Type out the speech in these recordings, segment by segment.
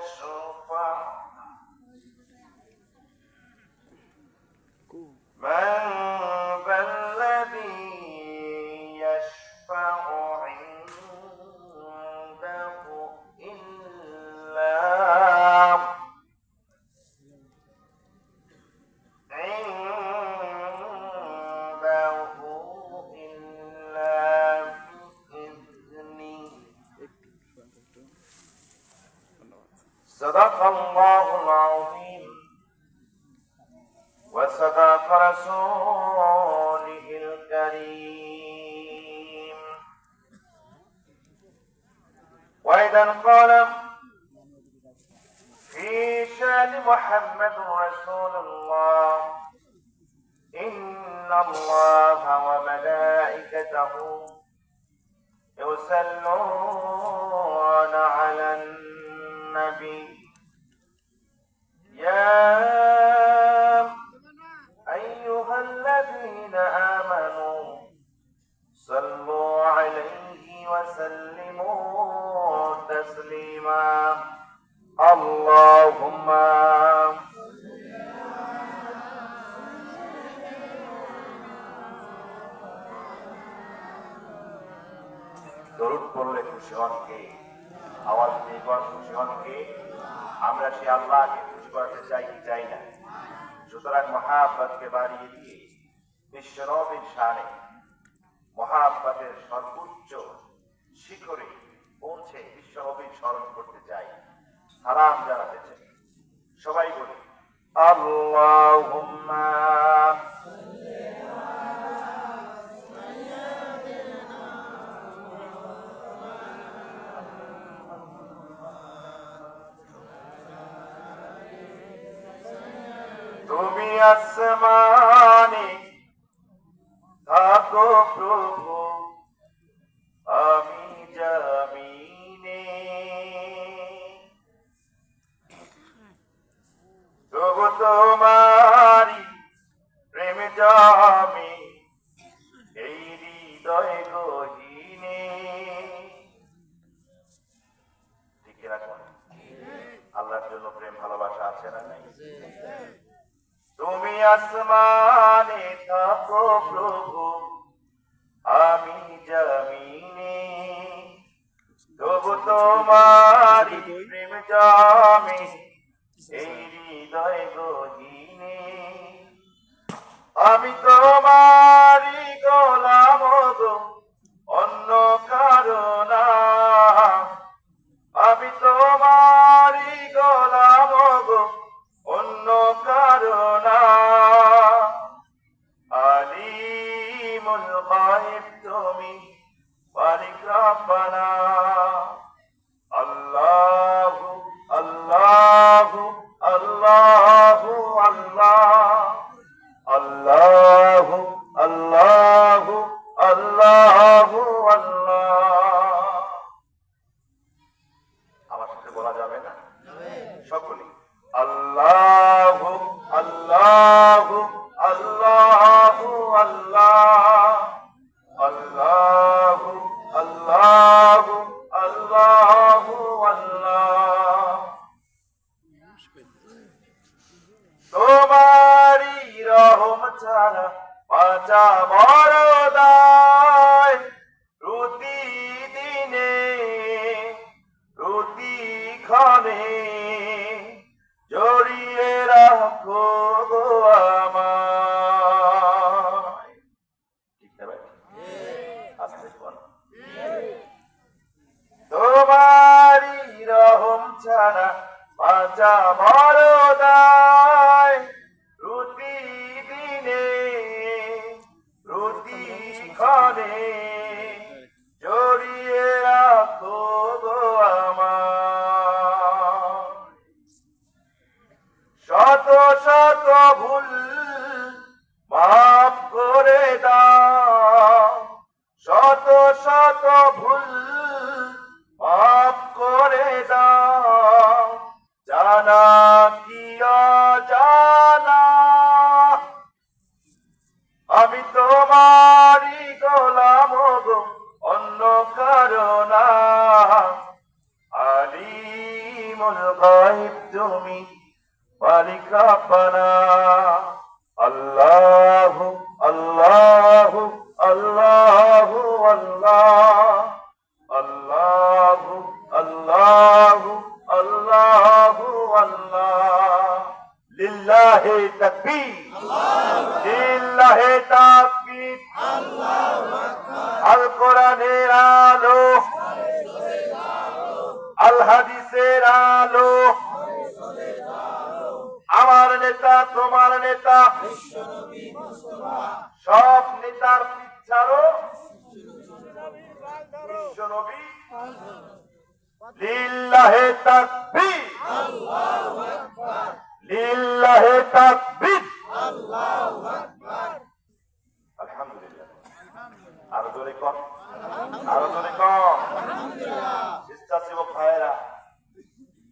يشفع من ذا الذي يشفع عنده إلا بإذنه صدق الله العظيم وصدق رسوله الكريم وأيضا قال في شأن محمد رسول الله إن الله وملائكته يصلون على النبي يا أيها الذين آمنوا صلوا عليه وسلموا تسليما اللهم দরুদ পড়লে খুশি হন কে? আওয়াজ দিয়ে খুশি হন কে? আমরা সেই আল্লাহকে খুশি করতে চাই কি চাই না? সুতরাং মহাব্বতকে বাড়িয়ে দিয়ে বিশ্বনবীর শানে মহাব্বতের সর্বোচ্চ শিখরে পৌঁছে বিশ্বনবীর স্মরণ করতে চাই, সালাম জানাতে চাই। সবাই বলি আল্লাহুম্মা তুমি আসমানে থাকো প্রভু, আমি জমিনে, তবু তোমারি প্রেম জমে এই হৃদয় গহীনে। ঠিক রাখুন, আল্লাহর জন্য প্রেম ভালোবাসা আছে না নাই? তুমি আসমানে থাকো প্রভু, আমি জমিনে, তবু তোমারি প্রেম জমে এই হৃদয় গহীনে। আমি তোমারি গোলাম গো, অন্য কারো না। আমি তোমারি গোলাম গো, অন্য কারো না। আলিমুল গায়ব তুমি, মালিক রব্বানা। আল্লাহু আল্লাহু আল্লাহু আল্লাহ, আল্লাহু আল্লাহু আল্লাহু আল্লাহ। আমার সাথে বলা যাবে না? সকলে আল্লাহু আল্লাহু আল্লাহু আল্লাহ, আল্লাহু আল্লাহু আল্লাহু আল্লাহ। তোমারি রহম ছাড়া বাঁচা বড় দায়, প্রতিদিনে প্রতিক্ষণে জড়িয়ে রাখো গো আমায়। ঠিক না ভাই? আস্তে বল। তোমারি রহম ছাড়া বাঁচা বড় দায়, প্রতিদিনে প্রতিক্ষণে জড়িয়ে রাখো গো আমায়। শত শত ভুল মাফ করে দাও, শত শত ভুল মাফ করে দাও, জানা কি অজানা। আমি তোমারি গোলাম গো, অন্য কারো না। আলিম আলিমুল গায়ব তুমি মালিক রব্বানা আল্লাহু আল্লাহু আল্লাহু আল্লাহ আল্লাহু আল্লাহু আল্লাহু আল্লাহ লিল্লাহি তাকবীর লিল্লাহি তাকবীর আল্লাহু আকবার আল কোরআনের আলো আল হাদিসের আলো আমার নেতা তোমার নেতা সব নেতার পিছারও বিশ্বনবী লিল্লাহি তাকবীর আল্লাহু আকবার লিল্লাহি তাকবীর আল্লাহু আকবার আলহামদুলিল্লাহ আরো জোরে কর আলহামদুলিল্লাহ স্বেচ্ছাসেবক ভাইয়েরা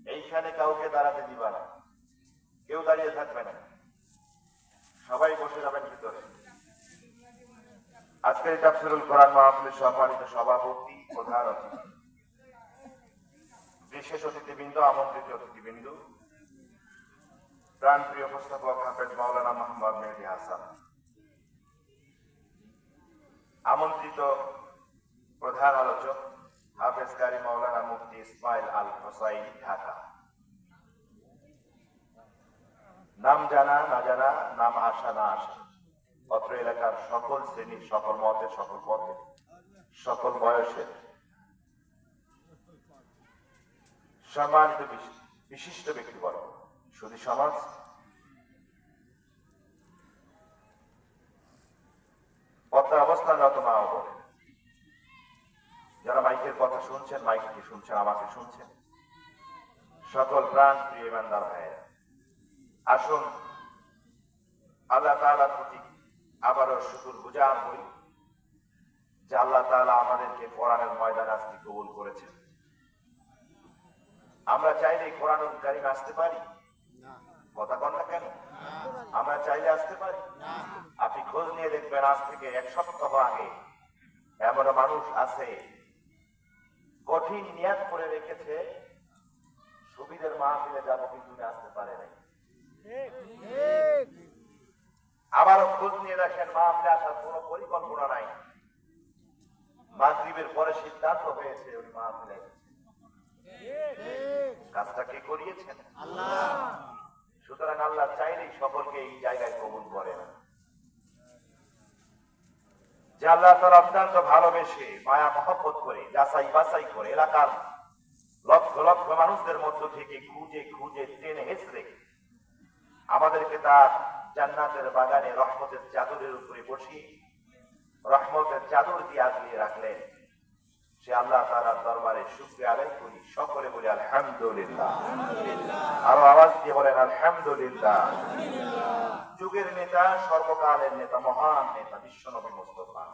এইখানে কাউকে দাঁড়াতে দিবা না কেউ দাঁড়িয়ে থাকবে না সবাই বসে যাবেন ভিতরে আজকের তাফসীরুল কোরআন মাহফিলের সম্মানিত সভাপতি প্রধান অতিথি বিশেষ অতিথিবৃন্দ আমন্ত্রিত অতিথিবৃন্দ প্রাণপ্রিয় উপস্থাপক হাফেজ মাওলানা মোহাম্মদ মেহেদী হাসান আমন্ত্রিত প্রধান আলোচক হাফেজ কারি মাওলানা মুফতি ইসমাইল আল হোসাইন ঢাকা নাম জানা না জানা নাম আসা না আসা অত্র এলাকার সকল শ্রেণীর সকল মতের সকল পথের সকল বয়সের সম্মানিত বিশিষ্ট ব্যক্তিবর্গ সুধী সমাজ পর্দার অবস্থানরত মা ও বোন যারা মাইকের কথা শুনছেন মাইককে শুনছেন আমাকে শুনছেন সকল প্রাণ প্রিয় ইমানদার ভাইয়েরা আসুন আল্লাহ তাআলার প্রতি আবারও শুকরগুজার হই যে আল্লাহ তাআলা আমাদেরকে কোরআনের ময়দানে আসতে কবুল করেছেন আমরা চাইলে কোরআনুল কারীম আসতে পারি কথা কন না কেন আমরা চাইলে আসতে পারি আপনি খোঁজ নিয়ে দেখবেন আজ থেকে 1 সপ্তাহ আগে এমন মানুষ আছে কঠিন নিয়াত করে রেখেছে সুবিধের মাহফিলে যাবো কিন্তু আসতে পারে নাই আবারও খোঁজ নিয়ে দেখেন মাহফিলে আসার কোনো পরিকল্পনা নাই মাগরিবের পরে সিদ্ধান্ত হয়েছে ওই মাহফিলে কাজটা কে করিয়েছেন আল্লাহ সুতরাং আল্লাহ চাইলেই সকলকে এই জায়গায় কবুল করে না যে আল্লাহ তাআলা অত্যন্ত ভালোবেসে মায়া মহব্বত করে যাচাই বাছাই করে এলাকার লক্ষ লক্ষ মানুষদের মধ্য থেকে খুঁজে খুঁজে টেনে হেঁচড়ে আমাদেরকে তার জান্নাতের বাগানে রহমতের চাদরের উপরে বসিয়ে রহমতের চাদর দিয়ে আগলিয়ে রাখলেন সে আল্লাহ তাআলার দরবারে শুকরিয়া আদায় করি সকলে বলি আলহামদুলিল্লাহ আরো আওয়াজ দিয়ে বলেন আলহামদুলিল্লাহ যুগের নেতা সর্বকালের নেতা মহান নেতা বিশ্বনবী মুস্তাফা